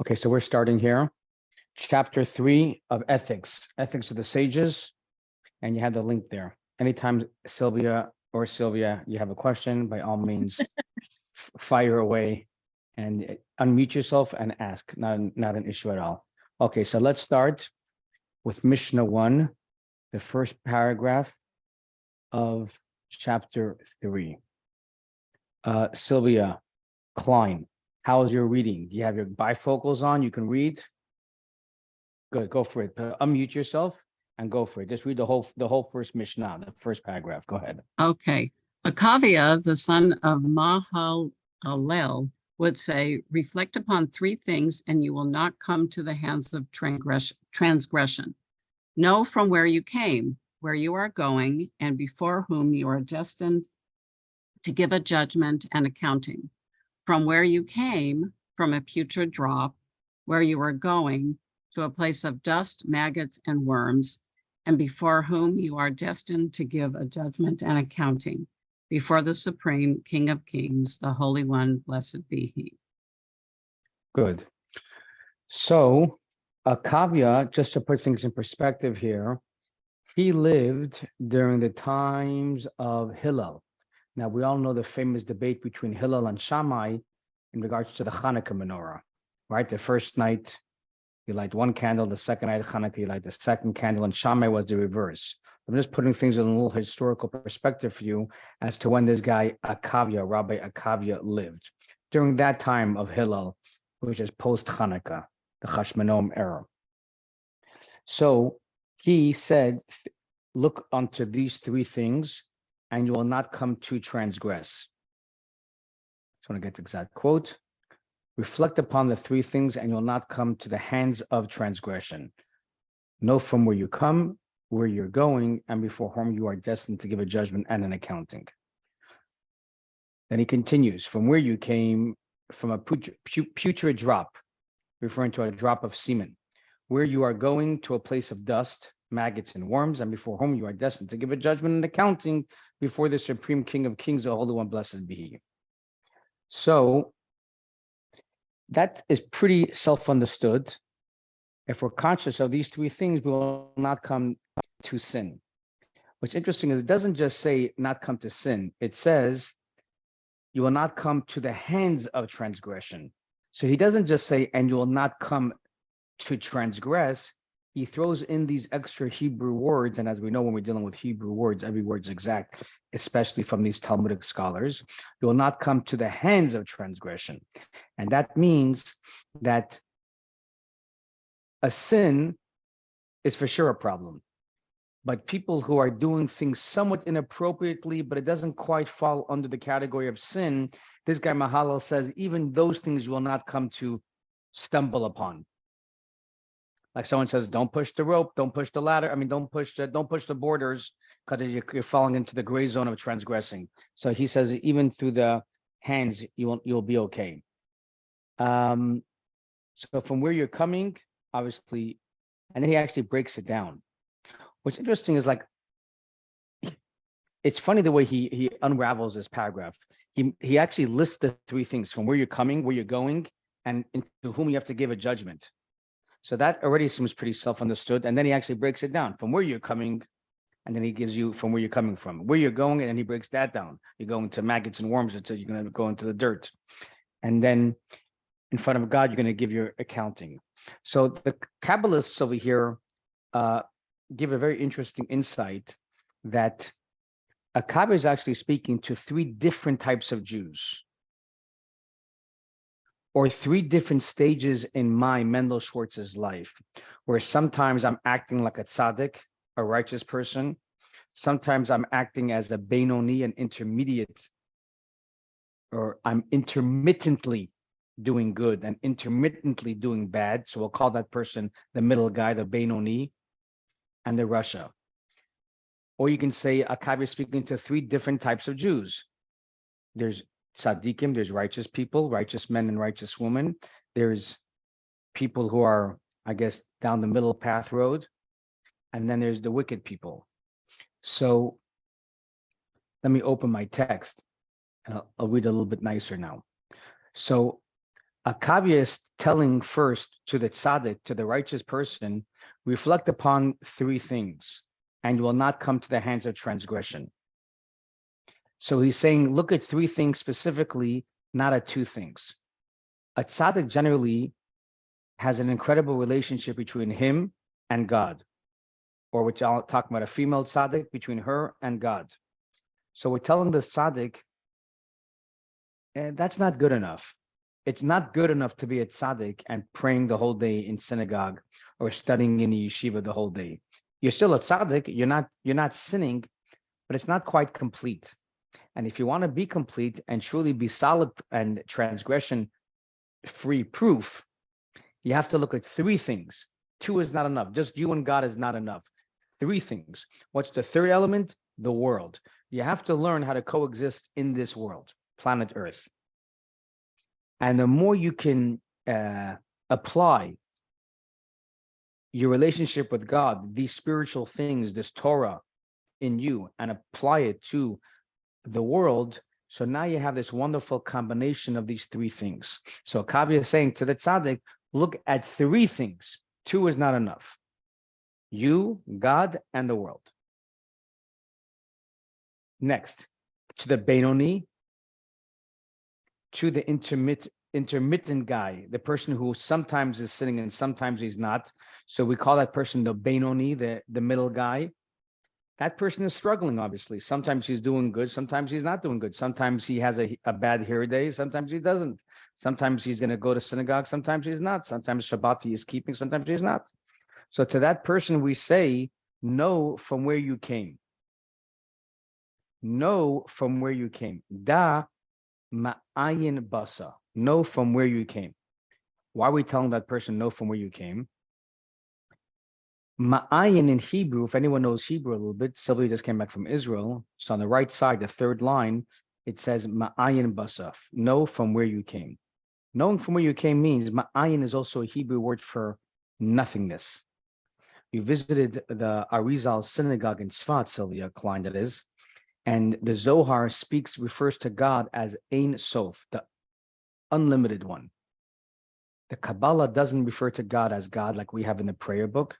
Okay, so we're starting here. Chapter 3 of Ethics, Ethics of the Sages, and you have the link there. Anytime Sylvia, you have a question, by all means, fire away and unmute yourself and ask. Not an issue at all. Okay, so let's start with Mishnah 1, the first paragraph of chapter 3. Sylvia Klein, how's your reading? Do you have your bifocals on? You can read? Good, go for it. Unmute yourself and go for it. Just read the whole first Mishnah, the first paragraph. Go ahead. Okay. Akavia, the son of Mahalalel, would say, reflect upon three things and you will not come to the hands of transgression. Know from where you came, where you are going, and before whom you are destined to give a judgment and accounting. From where you came, from a putrid drop, where you are going, to a place of dust, maggots, and worms, and before whom you are destined to give a judgment and accounting, before the Supreme King of Kings, the Holy One, blessed be He. Good. So, Akavia, just to put things in perspective here, he lived during the times of Hillel. Now, we all know the famous debate between Hillel and Shammai in regards to the Hanukkah menorah, right? The first night, you light one candle, the second night of Hanukkah, you light the second candle, and Shammai was the reverse. I'm just putting things in a little historical perspective for you as to when this guy, Akavia, Rabbi Akavia, lived. During that time of Hillel, which is post-Hanukkah, the Hashmonaim era. So he said, look unto these three things, and you will not come to transgress. Just want to get the exact quote. Reflect upon the three things, and you'll not come to the hands of transgression. Know from where you come, where you're going, and before whom you are destined to give a judgment and an accounting. Then he continues, from where you came, from a putrid drop, referring to a drop of semen, where you are going to a place of dust, maggots, and worms, and before whom you are destined to give a judgment and accounting before the Supreme King of Kings, the Holy One, blessed be He. So, that is pretty self-understood. If we're conscious of these three things, we will not come to sin. What's interesting is it doesn't just say not come to sin. It says you will not come to the hands of transgression. So he doesn't just say, and you will not come to transgress. He throws in these extra Hebrew words. And as we know, when we're dealing with Hebrew words, every word's exact, especially from these Talmudic scholars. You will not come to the hands of transgression. And that means that a sin is for sure a problem. But people who are doing things somewhat inappropriately, but it doesn't quite fall under the category of sin, this guy Mahalal says, even those things you will not come to stumble upon. Like someone says, don't push the rope, don't push the ladder. I mean, don't push the borders, because you're falling into the gray zone of transgressing. So he says, even through the hands, you'll be okay. So from where you're coming, obviously, and then he actually breaks it down. What's interesting is, like, it's funny the way he unravels this paragraph. He actually lists the three things: from where you're coming, where you're going, and to whom you have to give a judgment. So that already seems pretty self-understood. And then he actually breaks it down from where you're coming, and then he gives you from where you're coming from, where you're going, and then he breaks that down. You're going to maggots and worms until you're going to go into the dirt. And then in front of God, you're going to give your accounting. So the Kabbalists over here give a very interesting insight that Akavia is actually speaking to three different types of Jews, or three different stages in my Mendel Schwartz's life, where sometimes I'm acting like a tzaddik, a righteous person. Sometimes I'm acting as a Benoni, an intermediate, or I'm intermittently doing good and intermittently doing bad. So we'll call that person the middle guy, the Benoni, and the Rasha. Or you can say Akavia is speaking to three different types of Jews. There's tzaddikim, there's righteous people, righteous men and righteous women. There's people who are, I guess, down the middle path road. And then there's the wicked people. So let me open my text and I'll read a little bit nicer now. So Akavia is telling first to the tzaddik, to the righteous person, reflect upon three things, and you will not come to the hands of transgression. So he's saying, look at three things specifically, not at two things. A tzaddik generally has an incredible relationship between him and God, or which I'll talk about a female tzaddik, between her and God. So we're telling this tzaddik, that's not good enough. It's not good enough to be a tzaddik and praying the whole day in synagogue or studying in the yeshiva the whole day. You're still a tzaddik. You're not sinning, but it's not quite complete. And if you want to be complete and truly be solid and transgression-free proof, you have to look at three things. Two is not enough. Just you and God is not enough. Three things. What's the third element? The world. You have to learn how to coexist in this world, planet Earth. And the more you can apply your relationship with God, these spiritual things, this Torah in you, and apply it to the world, so now you have this wonderful combination of these three things. So Akavia is saying to the tzaddik, look at three things. Two is not enough. You, God, and the world. Next, to the Benoni, to the intermittent guy, the person who sometimes is sinning and sometimes he's not. So we call that person the Benoni, the middle guy. That person is struggling, obviously. Sometimes he's doing good, sometimes he's not doing good. Sometimes he has a bad hair day, sometimes he doesn't. Sometimes he's going to go to synagogue, sometimes he's not. Sometimes Shabbat he is keeping, sometimes he's not. So to that person we say, know from where you came. Know from where you came. Da ma'ayin basa. Know from where you came. Why are we telling that person know from where you came? Ma'ayin in Hebrew, if anyone knows Hebrew a little bit, Sylvia just came back from Israel. So on the right side, the third line, it says ma'ayin basaf. Know from where you came. Knowing from where you came means ma'ayin is also a Hebrew word for nothingness. You visited the Arizal synagogue in Tzfat, Sylvia Klein, that is, and the Zohar refers to God as Ein Sof, the unlimited one. The Kabbalah doesn't refer to God as God like we have in the prayer book,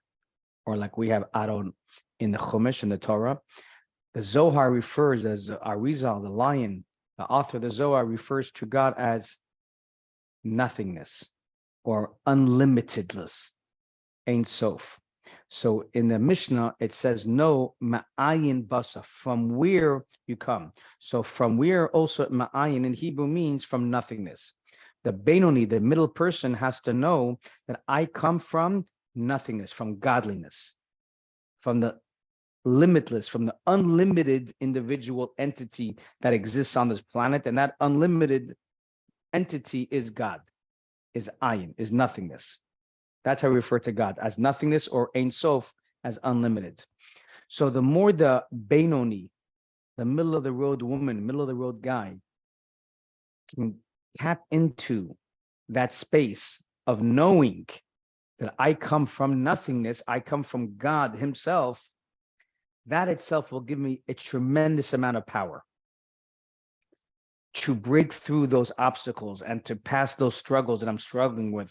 or like we have Adon in the Chumash, in the Torah. The Zohar refers, as Arizal, the lion, the author of the Zohar, refers to God as nothingness or unlimitedless, Ein Sof. So in the Mishnah, it says, no, ma'ayin basa, from where you come. So from where also ma'ayin in Hebrew means from nothingness. The Benoni, the middle person, has to know that I come from nothingness, from godliness, from the limitless, from the unlimited individual entity that exists on this planet. And that unlimited entity is God, is ayin, is nothingness. That's how we refer to God, as nothingness, or Ein Sof, as unlimited. So the more the Benoni, the middle of the road woman, middle of the road guy, can tap into that space of knowing that I come from nothingness, I come from God himself, that itself will give me a tremendous amount of power to break through those obstacles and to pass those struggles that I'm struggling with.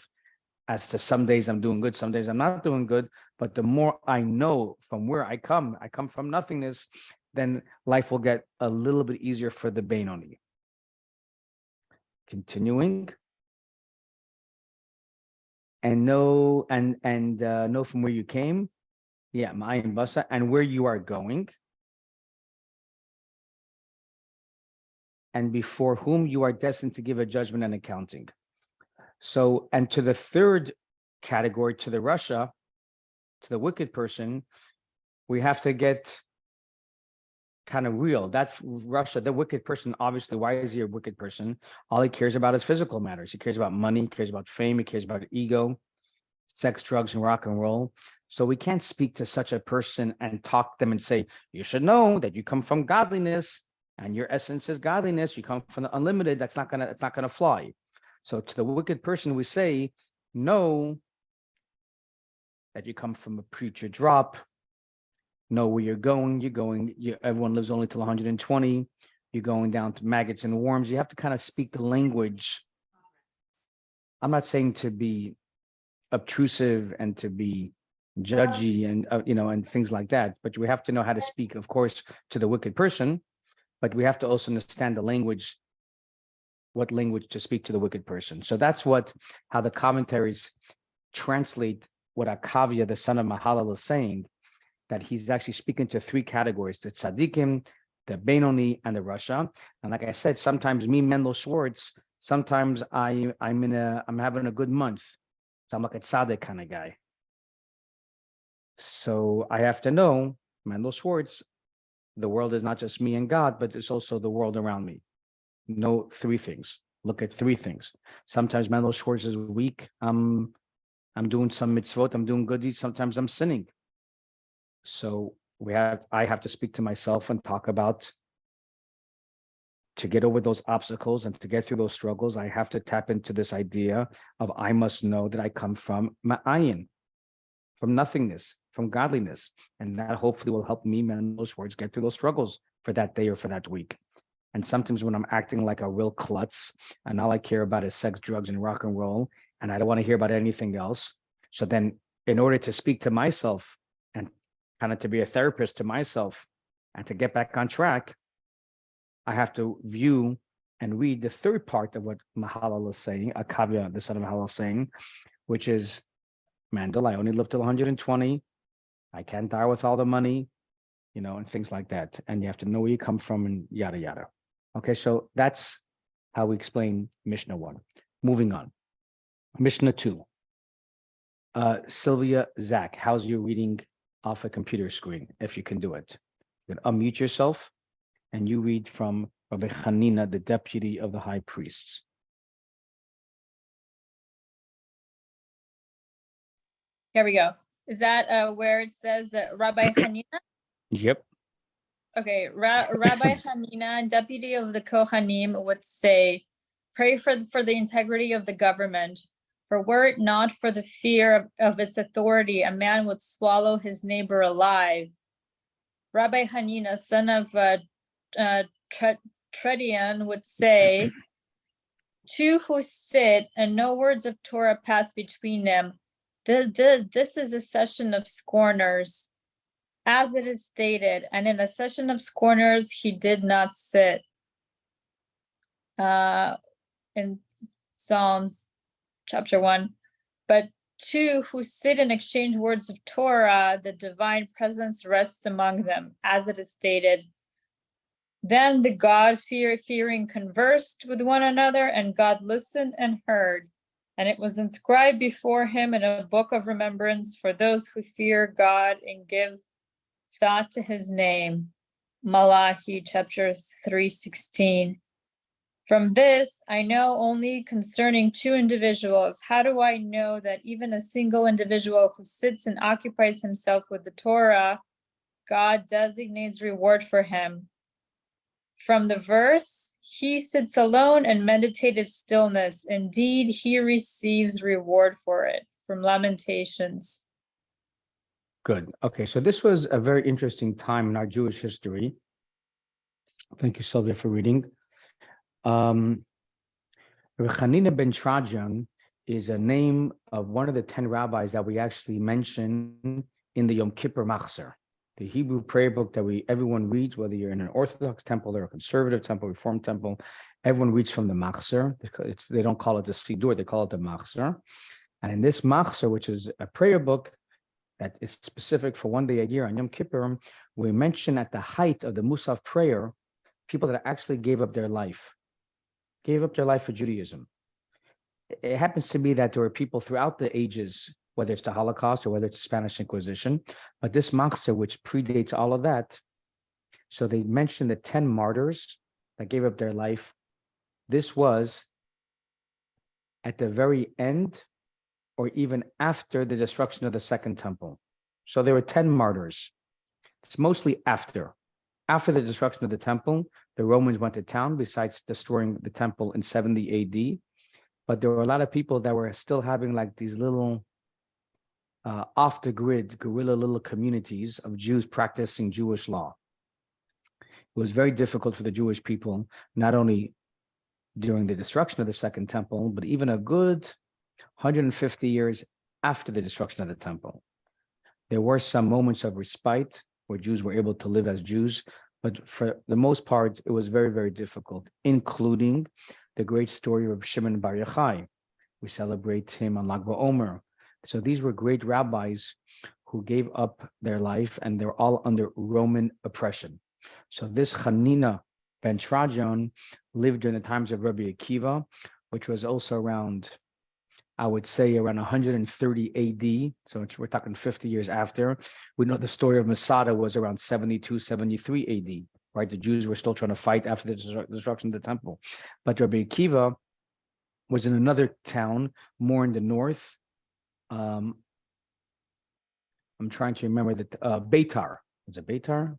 As to some days I'm doing good, some days I'm not doing good. But the more I know from where I come from nothingness, then life will get a little bit easier for the Benoni. Continuing. And know know from where you came. Yeah, ma'ayin basa, and where you are going. And before whom you are destined to give a judgment and accounting. So, and to the third category, to the Rasha, to the wicked person, we have to get kind of real. That's Rasha, the wicked person. Obviously, why is he a wicked person? All he cares about is physical matters. He cares about money, he cares about fame, he cares about ego, sex, drugs, and rock and roll. So we can't speak to such a person and talk to them and say, you should know that you come from godliness and your essence is godliness. You come from the unlimited. It's not gonna fly. So to the wicked person, we say, know that you come from a future drop. Know where you're going. Everyone lives only till 120. You're going down to maggots and worms. You have to kind of speak the language I'm not saying to be obtrusive and to be judgy and and things like that, but we have to know how to speak, of course, to the wicked person, but we have to also understand the language, what language to speak to the wicked person. So that's how the commentaries translate what Akavia, the son of Mahalal, is saying, that he's actually speaking to three categories: the tzaddikim, the Benoni, and the Rasha. And like I said, sometimes me, Mendel Schwartz, sometimes I'm having a good month. So I'm like a tzaddik kind of guy. So I have to know, Mendel Schwartz, the world is not just me and God, but it's also the world around me. Know three things. Look at three things. Sometimes Mendel Schwartz is weak. I'm doing some mitzvot. I'm doing good deeds. Sometimes I'm sinning. So I have to speak to myself and talk about, to get over those obstacles and to get through those struggles, I have to tap into this idea of I must know that I come from ma'ayin, from nothingness, from godliness. And that hopefully will help me, Mendel Schwartz, get through those struggles for that day or for that week. And sometimes when I'm acting like a real klutz and all I care about is sex, drugs, and rock and roll, and I don't want to hear about anything else. So then in order to speak to myself and kind of to be a therapist to myself and to get back on track, I have to view and read the third part of what Mahalal is saying, Akavia, the son of Mahalal, is saying, which is, Mendel, I only live till 120. I can't die with all the money, and things like that. And you have to know where you come from and yada, yada. Okay, so that's how we explain Mishnah 1. Moving on. Mishnah 2. Sylvia, Zach, how's your reading off a computer screen, if you can do it? You can unmute yourself and you read from Rabbi Hanina, the deputy of the high priests. Here we go. Is that where it says Rabbi Hanina? Yep. Okay, Rabbi Hanina, deputy of the Kohanim, would say, pray for the integrity of the government. For were it not for the fear of its authority, a man would swallow his neighbor alive. Rabbi Hanina, son of Tredian, would say, two who sit and no words of Torah pass between them. This is a session of scorners, as it is stated, and in a session of scorners he did not sit. In Psalms chapter 1, but two who sit and exchange words of Torah, the divine presence rests among them, as it is stated. Then the God-fearing conversed with one another, and God listened and heard. And it was inscribed before him in a book of remembrance for those who fear God and give thought to his name. Malachi chapter 3:16. From this, I know only concerning two individuals. How do I know that even a single individual who sits and occupies himself with the Torah, God designates reward for him? From the verse, he sits alone in meditative stillness. Indeed, he receives reward for it. From Lamentations. Good. Okay, so this was a very interesting time in our Jewish history. Thank you, Sylvia, for reading. Rabbi Hanina ben Trajan is a name of one of the 10 rabbis that we actually mention in the Yom Kippur Machzor, the Hebrew prayer book that everyone reads, whether you're in an Orthodox temple or a conservative temple, Reformed temple, everyone reads from the Machzor. They don't call it the Sidur, they call it the Machzor. And in this Machzor, which is a prayer book that is specific for one day a year on Yom Kippur, we mention at the height of the Musaf prayer, people that actually gave up their life for Judaism. It happens to be that there were people throughout the ages, whether it's the Holocaust or whether it's the Spanish Inquisition, but this Machzor, which predates all of that, so they mentioned the 10 martyrs that gave up their life. This was at the very end or even after the destruction of the Second Temple. So there were 10 martyrs. It's mostly after the destruction of the temple. The Romans went to town, besides destroying the temple in 70 AD. But there were a lot of people that were still having like these little off the grid, guerrilla little communities of Jews practicing Jewish law. It was very difficult for the Jewish people, not only during the destruction of the Second Temple, but even a good 150 years after the destruction of the temple. There were some moments of respite where Jews were able to live as Jews, but for the most part, it was very, very difficult, including the great story of Shimon Bar Yochai. We celebrate him on Lag BaOmer. So these were great rabbis who gave up their life, and they're all under Roman oppression. So this Hanina ben Trajan lived during the times of Rabbi Akiva, which was also around, I would say, around 130 AD. So we're talking 50 years after. We know the story of Masada was around 72, 73 AD, right? The Jews were still trying to fight after the destruction of the temple. But Rabbi Akiva was in another town, more in the north. I'm trying to remember that Beitar. Was it Beitar?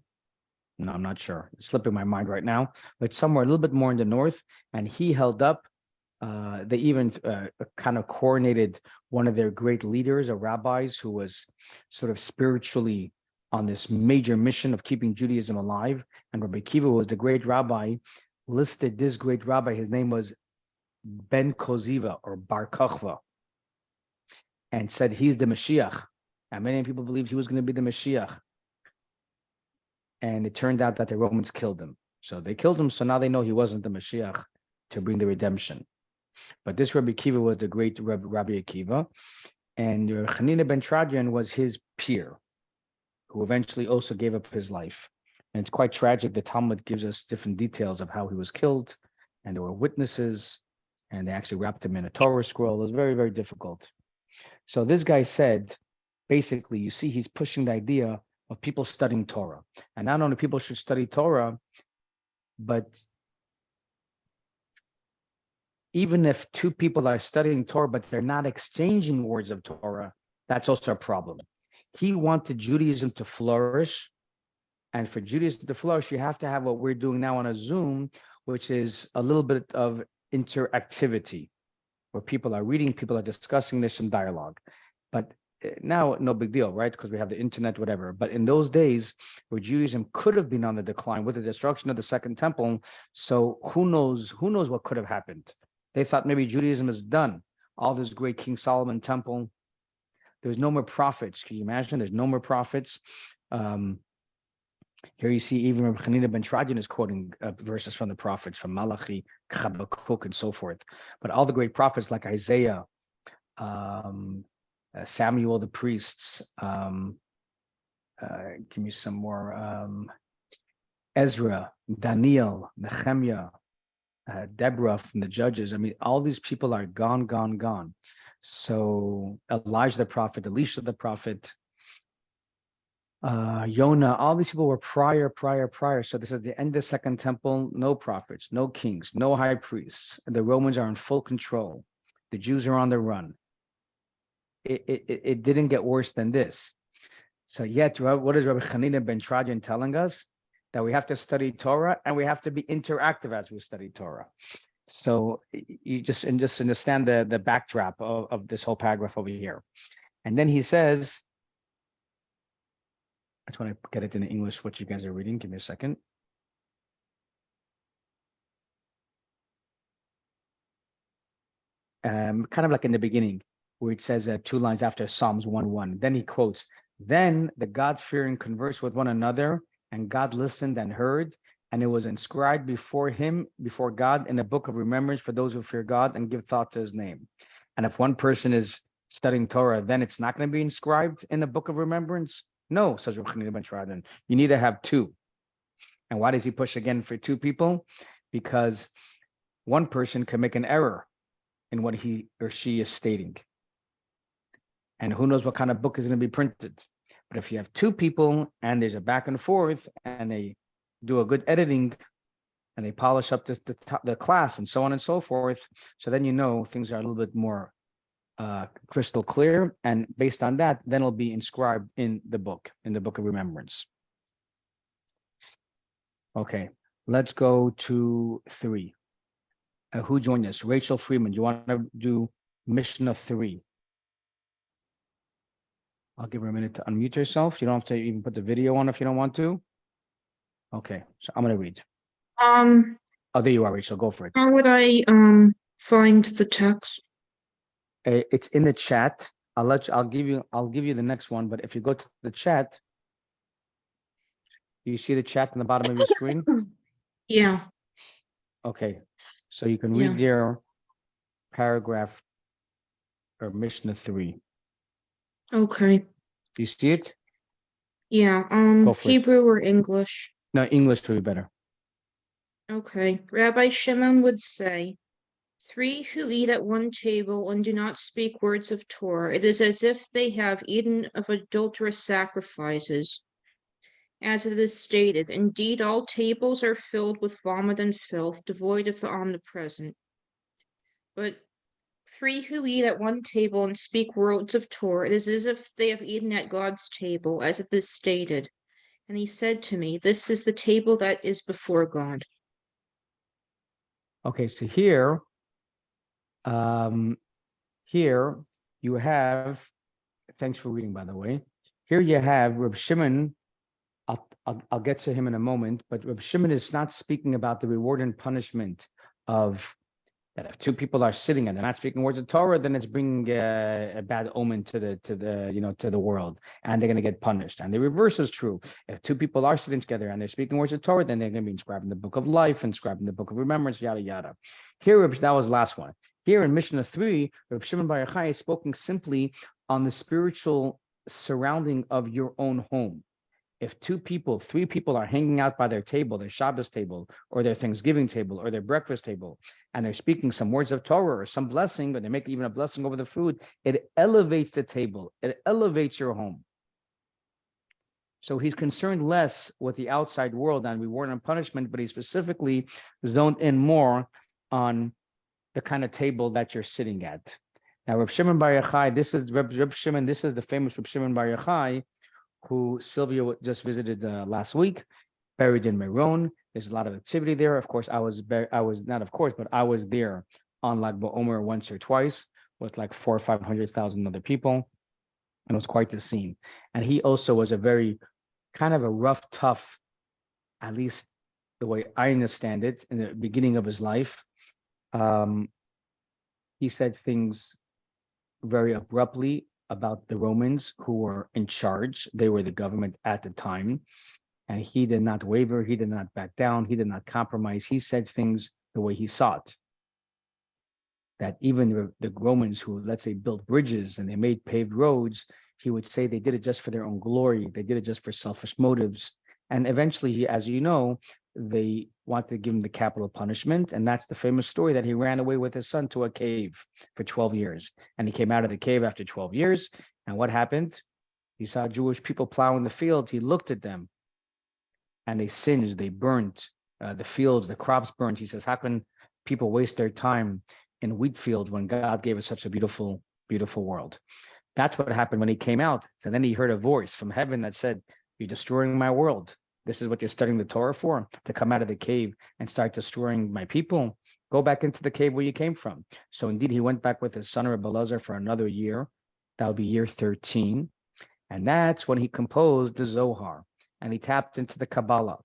No, I'm not sure. It's slipping my mind right now. But somewhere a little bit more in the north, and he held up. They even kind of coronated one of their great leaders, a rabbis who was sort of spiritually on this major mission of keeping Judaism alive. And Rabbi Akiva was the great rabbi, listed this great rabbi. His name was Ben Koziva or Bar Kochva, and said he's the Mashiach. And many people believed he was going to be the Mashiach. And it turned out that the Romans killed him. So they killed him, so now they know he wasn't the Mashiach to bring the redemption. But this Rabbi Akiva was the great Rabbi Akiva, and Hanina ben Trajan was his peer, who eventually also gave up his life. And it's quite tragic. The Talmud gives us different details of how he was killed, and there were witnesses, and they actually wrapped him in a Torah scroll. It was very, very difficult. So this guy said, basically, you see, he's pushing the idea of people studying Torah. And not only people should study Torah, but even if two people are studying Torah, but they're not exchanging words of Torah, that's also a problem. He wanted Judaism to flourish. And for Judaism to flourish, you have to have what we're doing now on a Zoom, which is a little bit of interactivity, where people are reading, people are discussing, there's some dialogue. But now, no big deal, right? Because we have the internet, whatever. But in those days where Judaism could have been on the decline with the destruction of the Second Temple, so who knows what could have happened? They thought maybe Judaism is done. All this great King Solomon temple, there's no more prophets. Can you imagine? There's no more prophets. Here you see even Rabbi Hanina ben Trajan is quoting verses from the prophets, from Malachi, Habakkuk, and so forth. But all the great prophets like Isaiah, Samuel the priests, give me some more, Ezra, Daniel, Nehemiah, Deborah from the Judges. I mean, all these people are gone, gone, gone. So Elijah the prophet, Elisha the prophet, Yonah, all these people were prior. So this is the end of the Second Temple, no prophets, no kings, no high priests. The Romans are in full control. The Jews are on the run. It didn't get worse than this. So yet, what is Rabbi Hanina ben Trajan telling us? That we have to study Torah and we have to be interactive as we study Torah. So you just understand the backdrop of this whole paragraph over here. And then he says, I just want to get it in English, what you guys are reading. Give me a second. Kind of like in the beginning, where it says 2 lines after Psalms 1:1. Then he quotes, then the God-fearing conversed with one another, and God listened and heard, and it was inscribed before God in a book of remembrance for those who fear God and give thought to his name. And if one person is studying Torah, then it's not going to be inscribed in the book of remembrance? No, says Rabbi Hanina ben Trajan. You need to have 2. And why does he push again for 2 people? Because one person can make an error in what he or she is stating. And who knows what kind of book is going to be printed. But if you have 2 people and there's a back and forth and they do a good editing and they polish up the class and so on and so forth, so then you know things are a little bit more crystal clear. And based on that, then it'll be inscribed in the book of remembrance. Okay, let's go to 3. Who joined us? Rachel Freeman. You want to do Mishnah 3? I'll give her a minute to unmute herself. You don't have to even put the video on if you don't want to. Okay, so I'm going to read. Oh, there you are, Rachel. Go for it. How would I find the text? It's in the chat. I'll give you the next one, but if you go to the chat, you see the chat in the bottom of your screen? Yeah, Okay, so you can Yeah. read there paragraph or Mishnah 3. okay. Do you see it? Yeah, Go for it. Hebrew or English? No, English would be better. Okay. Rabbi Shimon would say, 3 who eat at one table and do not speak words of Torah, it is as if they have eaten of adulterous sacrifices. As it is stated, indeed all tables are filled with vomit and filth, devoid of the omnipresent. But 3 who eat at one table and speak words of Torah, it is as if they have eaten at God's table, as it is stated. And he said to me, this is the table that is before God. Okay, so here you have, thanks for reading, by the way. Here you have Reb Shimon. I'll get to him in a moment, but Reb Shimon is not speaking about the reward and punishment of that. If 2 people are sitting and they're not speaking words of Torah, then it's bringing a bad omen to the world, and they're going to get punished. And the reverse is true. If 2 people are sitting together and they're speaking words of Torah, then they're going to be inscribed in the book of life, inscribed in the book of remembrance, yada yada. Here, that was the last one. Here in Mishnah 3, Reb Shimon Bar Yochai is speaking simply on the spiritual surrounding of your own home. If 3 people are hanging out by their table, their Shabbos table, or their Thanksgiving table, or their breakfast table, and they're speaking some words of Torah or some blessing, or they make even a blessing over the food, it elevates the table. It elevates your home. So he's concerned less with the outside world on reward and punishment, but he specifically zoned in more on the kind of table that you're sitting at. Now, Reb Shimon Bar Yochai, this is Reb Shimon, this is the famous Reb Shimon Bar Yochai, who Sylvia just visited last week, buried in Meron. There's a lot of activity there. Of course, I was there on Lag BaOmer once or twice with like 400,000 or 500,000 other people, and it was quite the scene. And he also was a very kind of a rough, tough, at least the way I understand it, in the beginning of his life. He said things very abruptly about the Romans who were in charge. They were the government at the time. And he did not waver. He did not back down. He did not compromise. He said things the way he saw it. That even the Romans who, let's say, built bridges and they made paved roads, he would say they did it just for their own glory. They did it just for selfish motives. And eventually, as you know, they wanted to give him the capital punishment. And that's the famous story that he ran away with his son to a cave for 12 years. And he came out of the cave after 12 years. And what happened? He saw Jewish people plowing the field. He looked at them and they singed, they burnt the fields, the crops burnt. He says, how can people waste their time in wheat fields when God gave us such a beautiful, beautiful world? That's what happened when he came out. So then he heard a voice from heaven that said, you're destroying my world. This is what you're studying the Torah for, to come out of the cave and start destroying my people. Go back into the cave where you came from. So indeed, he went back with his son Rebbe Elazar for another year. That would be year 13. And that's when he composed the Zohar. And he tapped into the Kabbalah.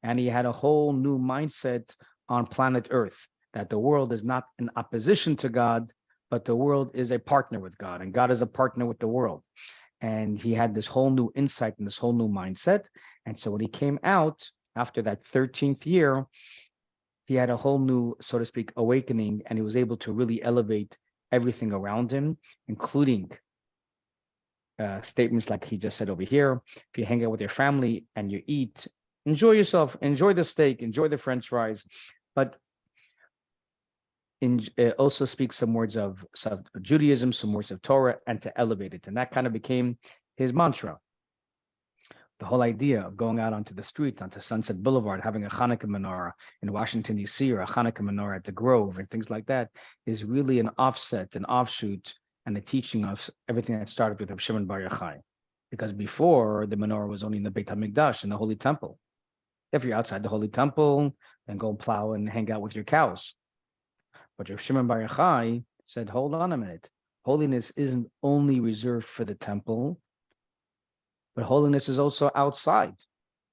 And he had a whole new mindset on planet Earth, that the world is not in opposition to God, but the world is a partner with God, and God is a partner with the world. And he had this whole new insight and this whole new mindset. And so when he came out after that 13th year, he had a whole new, so to speak, awakening, and he was able to really elevate everything around him, including statements like he just said over here. If you hang out with your family and you eat, enjoy yourself, enjoy the steak, enjoy the French fries, but also speak some words of Judaism, some words of Torah, and to elevate it. And that kind of became his mantra. The whole idea of going out onto the street, onto Sunset Boulevard, having a Hanukkah menorah in Washington, D.C., or a Hanukkah menorah at the Grove and things like that is really an offset, an offshoot, and the teaching of everything that started with Reb Shimon Bar Yochai. Because before, the menorah was only in the Beit HaMikdash, in the Holy Temple. If you're outside the Holy Temple, then go plow and hang out with your cows. But Reb Shimon Bar Yochai said, hold on a minute. Holiness isn't only reserved for the temple, but holiness is also outside.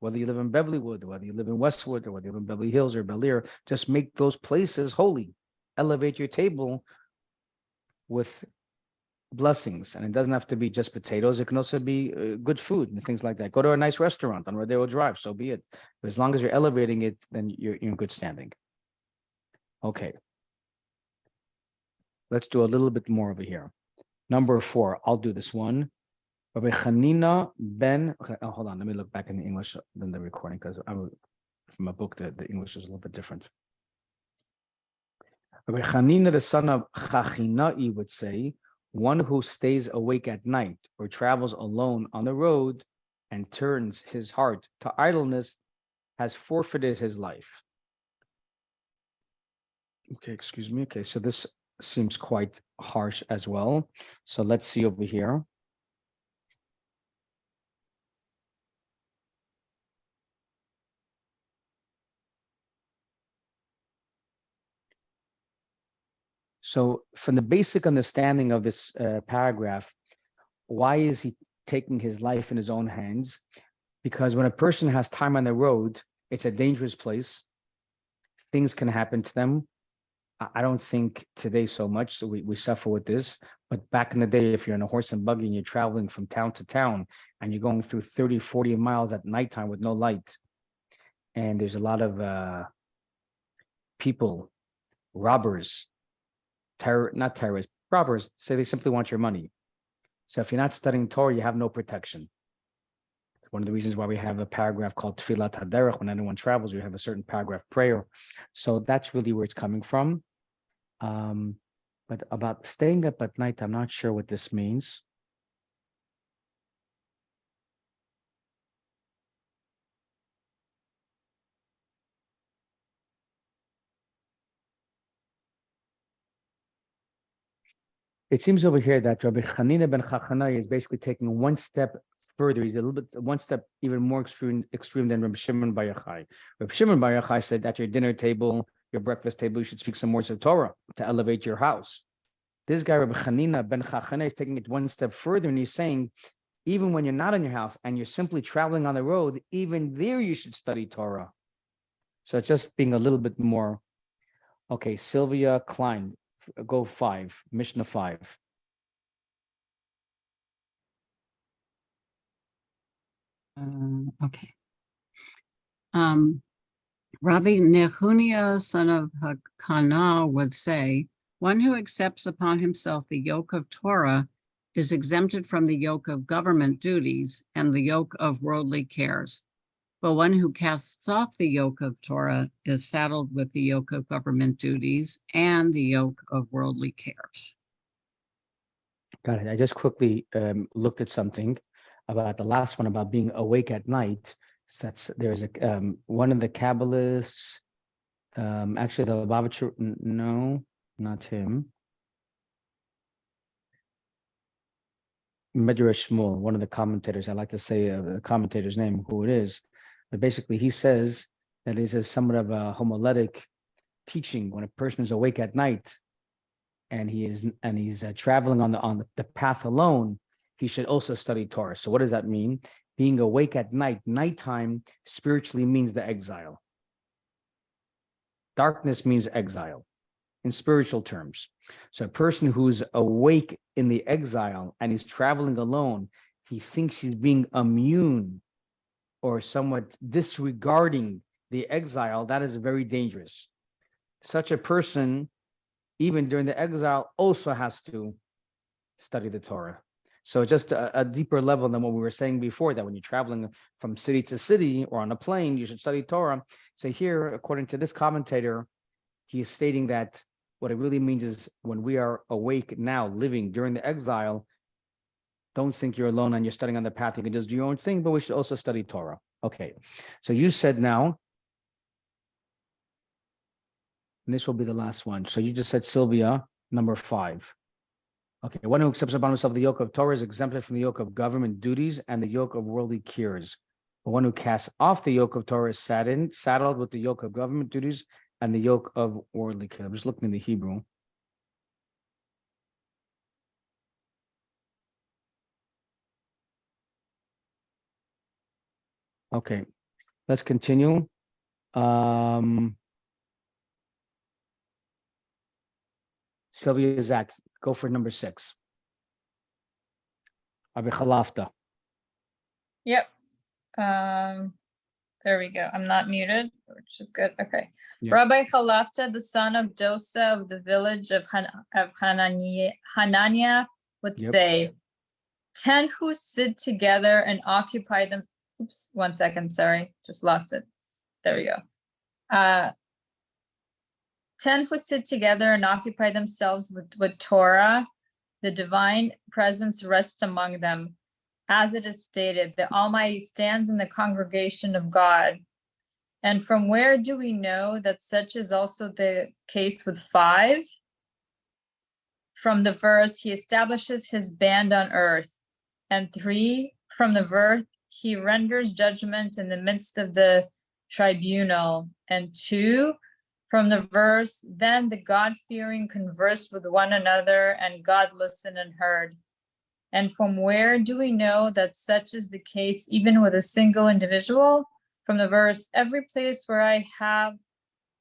Whether you live in Beverlywood, whether you live in Westwood, or whether you live in Beverly Hills or Bel Air, just make those places holy. Elevate your table with blessings, and it doesn't have to be just potatoes. It can also be good food and things like that. Go to a nice restaurant on Rodeo Drive, so be it. But as long as you're elevating it, then you're in good standing. Okay. Let's do a little bit more over here. Number 4, I'll do this one. Rabbi Chanina ben, okay, oh, hold on, let me look back in the English than the recording, because from a book, the English is a little bit different. Rabbi Chanina, the son of Chachinai, would say, one who stays awake at night or travels alone on the road and turns his heart to idleness has forfeited his life. Okay, excuse me. Okay, so this seems quite harsh as well. So let's see over here. So from the basic understanding of this paragraph, why is he taking his life in his own hands? Because when a person has time on the road, it's a dangerous place. Things can happen to them. I don't think today so much, so we suffer with this. But back in the day, if you're in a horse and buggy and you're traveling from town to town and you're going through 30, 40 miles at nighttime with no light, and there's a lot of people, robbers, not terrorists, robbers, say they simply want your money. So if you're not studying Torah, you have no protection. One of the reasons why we have a paragraph called Tfilat HaDerech, when anyone travels, we have a certain paragraph prayer. So that's really where it's coming from. But about staying up at night, I'm not sure what this means. It seems over here that Rabbi Chanina ben Chachanai is basically taking one step further. He's a little bit, one step even more extreme than Rabbi Shimon Bar Yochai. Rabbi Shimon Bar Yochai said at your dinner table, your breakfast table, you should speak some words of Torah to elevate your house. This guy, Rabbi Chanina ben Chachanai, is taking it one step further, and he's saying, even when you're not in your house and you're simply traveling on the road, even there you should study Torah. So it's just being a little bit more. Okay, Sylvia Klein, go 5, Mishnah 5. Okay. Rabbi Nehunia, son of Hakana, would say, one who accepts upon himself the yoke of Torah is exempted from the yoke of government duties and the yoke of worldly cares. But one who casts off the yoke of Torah is saddled with the yoke of government duties and the yoke of worldly cares. Got it. I just quickly looked at something about the last one about being awake at night. So there's a one of the Kabbalists, actually the Lubavitcher, no, not him. Midrash Shmuel, one of the commentators. I like to say the commentator's name, who it is, but basically he says that it is somewhat of a homiletic teaching when a person is awake at night and he's traveling on the path alone. He should also study Torah. So what does that mean? Being awake at night, nighttime spiritually means the exile. Darkness means exile in spiritual terms. So a person who's awake in the exile and he's traveling alone, he thinks he's being immune or somewhat disregarding the exile. That is very dangerous. Such a person, even during the exile, also has to study the Torah. So just a deeper level than what we were saying before, that when you're traveling from city to city or on a plane, you should study Torah. So here, according to this commentator, he is stating that what it really means is when we are awake now, living during the exile, don't think you're alone and you're studying on the path. You can just do your own thing, but we should also study Torah. Okay, so you said now, and this will be the last one. So you just said, Sylvia, number 5. Okay, one who accepts upon himself the yoke of Torah is exempted from the yoke of government duties and the yoke of worldly cares. But one who casts off the yoke of Torah is saddled with the yoke of government duties and the yoke of worldly cares. I'm just looking in the Hebrew. Okay, let's continue. Sylvia Zach, go for number 6. Rabbi Chalafta. Yep. There we go. I'm not muted, which is good. Okay. Yeah. Rabbi Chalafta, the son of Dosa of the village of Hanania, would Yep. say, 10 who sit together and occupy them. Oops, 1 second. Sorry, just lost it. There we go. 10 who sit together and occupy themselves with Torah, the divine presence rests among them. As it is stated, the Almighty stands in the congregation of God. And from where do we know that such is also the case with 5? From the verse, he establishes his band on earth. And 3, from the verse, he renders judgment in the midst of the tribunal. And 2, from the verse, then the God-fearing conversed with one another, and God listened and heard. And from where do we know that such is the case even with a single individual? From the verse, every place where I have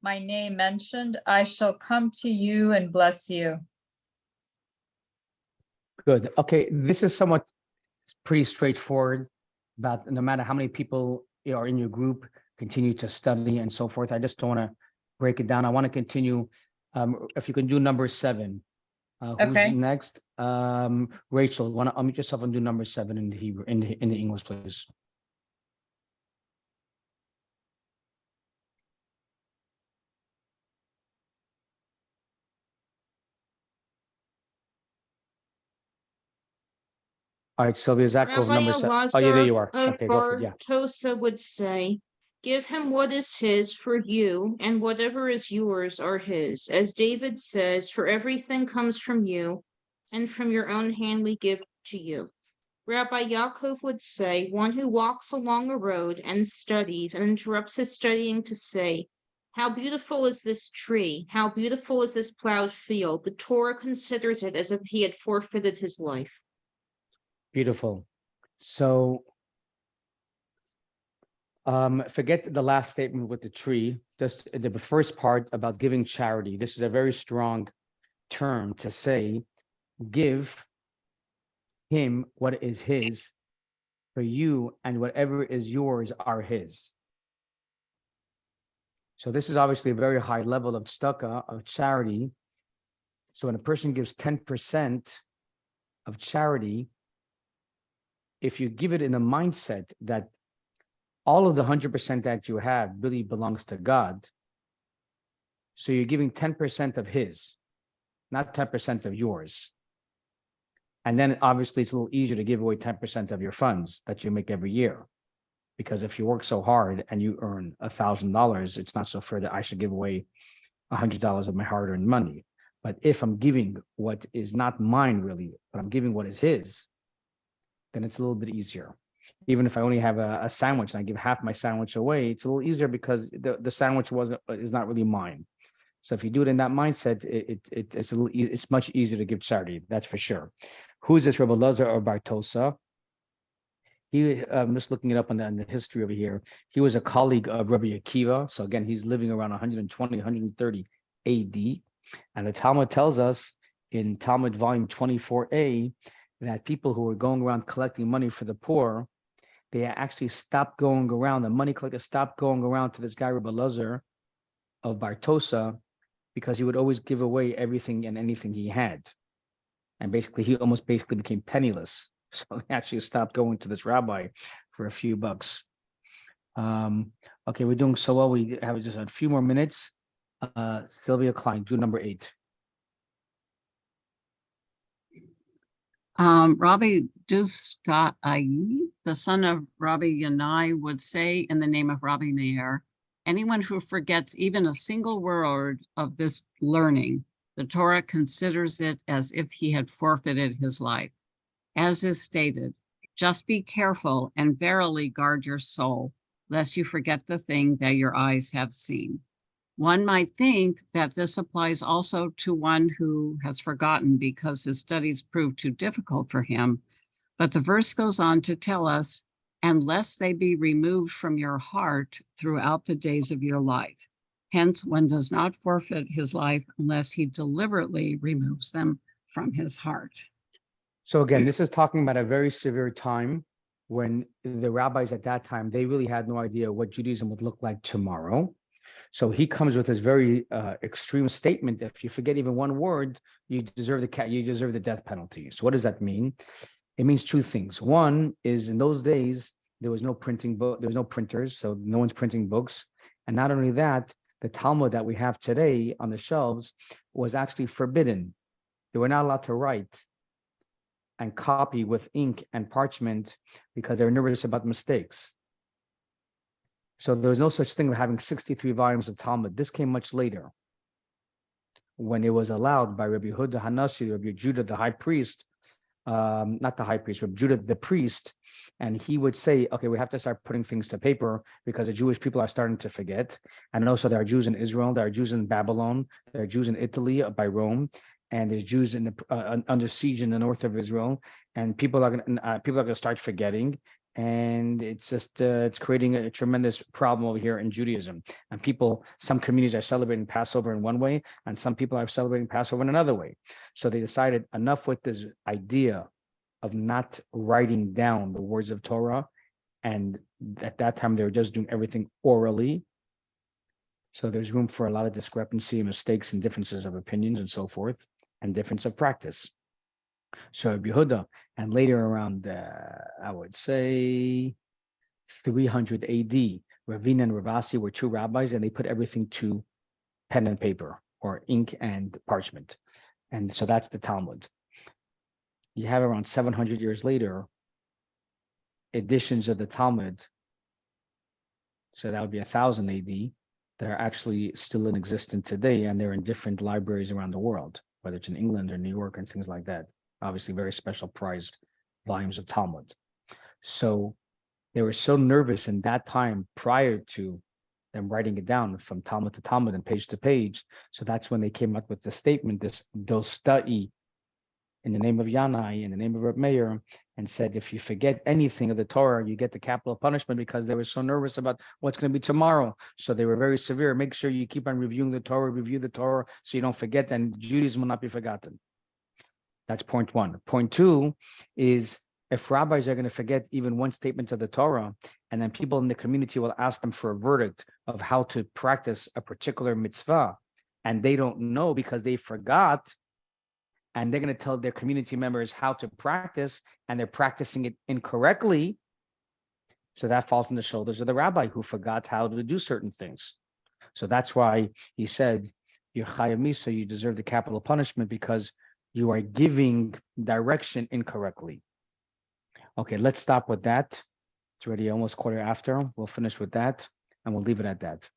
my name mentioned, I shall come to you and bless you. Good. Okay, this is somewhat pretty straightforward, but no matter how many people are in your group, continue to study and so forth. I just don't want to break it down. I want to continue. If you can do number 7. Who's Okay. next? Rachel, want to unmute yourself and do number 7 in the Hebrew, in the English, please. All right, Sylvia Zakos, Rabbi number 7. Oh, yeah, there you are. Elazar of Okay, go for it. Yeah. Bartosa would say, give him what is his for you, and whatever is yours are his. As David says, for everything comes from you, and from your own hand we give to you. Rabbi Yaakov would say, one who walks along a road and studies and interrupts his studying to say, how beautiful is this tree? How beautiful is this plowed field? The Torah considers it as if he had forfeited his life. Beautiful. So forget the last statement with the tree, just the first part about giving charity. This is a very strong term to say, give him what is his for you, and whatever is yours are his. So this is obviously a very high level of tzedakah, of charity. So when a person gives 10% of charity, if you give it in the mindset that all of the 100% that you have really belongs to God, so you're giving 10% of his, not 10% of yours. And then obviously it's a little easier to give away 10% of your funds that you make every year. Because if you work so hard and you earn $1,000, it's not so fair that I should give away $100 of my hard-earned money. But if I'm giving what is not mine really, but I'm giving what is his, then it's a little bit easier. Even if I only have a sandwich and I give half my sandwich away, it's a little easier because the sandwich is not really mine. So if you do it in that mindset, it's much easier to give charity. That's for sure. Who's this Rabbi Elazar of Bartosa? I'm just looking it up on the history over here. He was a colleague of Rabbi Akiva. So again, he's living around 120, 130 AD. And the Talmud tells us in Talmud volume 24a that people who were going around collecting money for the poor, they actually stopped going around. The money collectors stopped going around to this guy Rabbi Elazar of Bartosa because he would always give away everything and anything he had. And basically, he almost became penniless. So they actually stopped going to this rabbi for a few bucks. Okay, we're doing so well. We have just a few more minutes. Sylvia Klein, do number 8. Rabbi Dustai, the son of Rabbi Yanai, would say in the name of Rabbi Meir, anyone who forgets even a single word of this learning, the Torah considers it as if he had forfeited his life. As is stated, just be careful and verily guard your soul, lest you forget the thing that your eyes have seen. One might think that this applies also to one who has forgotten because his studies proved too difficult for him. But the verse goes on to tell us, unless they be removed from your heart throughout the days of your life. Hence, one does not forfeit his life unless he deliberately removes them from his heart. So again, this is talking about a very severe time when the rabbis at that time, they really had no idea what Judaism would look like tomorrow. So he comes with this very extreme statement: if you forget even one word, you deserve the death penalty. So what does that mean? It means two things. One is, in those days, there was no printing book, there was no printers, so no one's printing books. And not only that, the Talmud that we have today on the shelves was actually forbidden. They were not allowed to write and copy with ink and parchment because they were nervous about mistakes. So there was no such thing of having 63 volumes of Talmud. This came much later, when it was allowed by Rabbi Yehuda Hanassi, Rabbi Judah, the high priest, not the high priest, Rabbi Judah, the priest, and he would say, okay, we have to start putting things to paper because the Jewish people are starting to forget. And also there are Jews in Israel, there are Jews in Babylon, there are Jews in Italy by Rome, and there's Jews in the under siege in the north of Israel, and people are going to start forgetting, and it's just it's creating a tremendous problem over here in Judaism. And some communities are celebrating Passover in one way, and some people are celebrating Passover in another way. So they decided enough with this idea of not writing down the words of Torah, and at that time they were just doing everything orally. So there's room for a lot of discrepancy, mistakes, and differences of opinions and so forth, and difference of practice. So Rabbi Yehuda, and later around, I would say 300 AD, Ravina and Ravasi were two rabbis, and they put everything to pen and paper, or ink and parchment. And so that's the Talmud. You have around 700 years later, editions of the Talmud, so that would be 1000 AD, that are actually still in existence today, and they're in different libraries around the world, whether it's in England or New York and things like that. Obviously, very special prized volumes of Talmud. So they were so nervous in that time prior to them writing it down from Talmud to Talmud and page to page. So that's when they came up with the statement, this dostai, in the name of Yanai, in the name of Reb Meir, and said, if you forget anything of the Torah, you get the capital punishment, because they were so nervous about what's going to be tomorrow. So they were very severe. Make sure you keep on reviewing the Torah, review the Torah, so you don't forget, and Judaism will not be forgotten. That's point one. Point two is, if rabbis are going to forget even one statement of the Torah, and then people in the community will ask them for a verdict of how to practice a particular mitzvah, and they don't know because they forgot, and they're going to tell their community members how to practice, and they're practicing it incorrectly. So that falls on the shoulders of the rabbi who forgot how to do certain things. So that's why he said, you're chayav misa, you deserve the capital punishment because you are giving direction incorrectly. Okay, let's stop with that. It's already almost quarter after. We'll finish with that, and we'll leave it at that.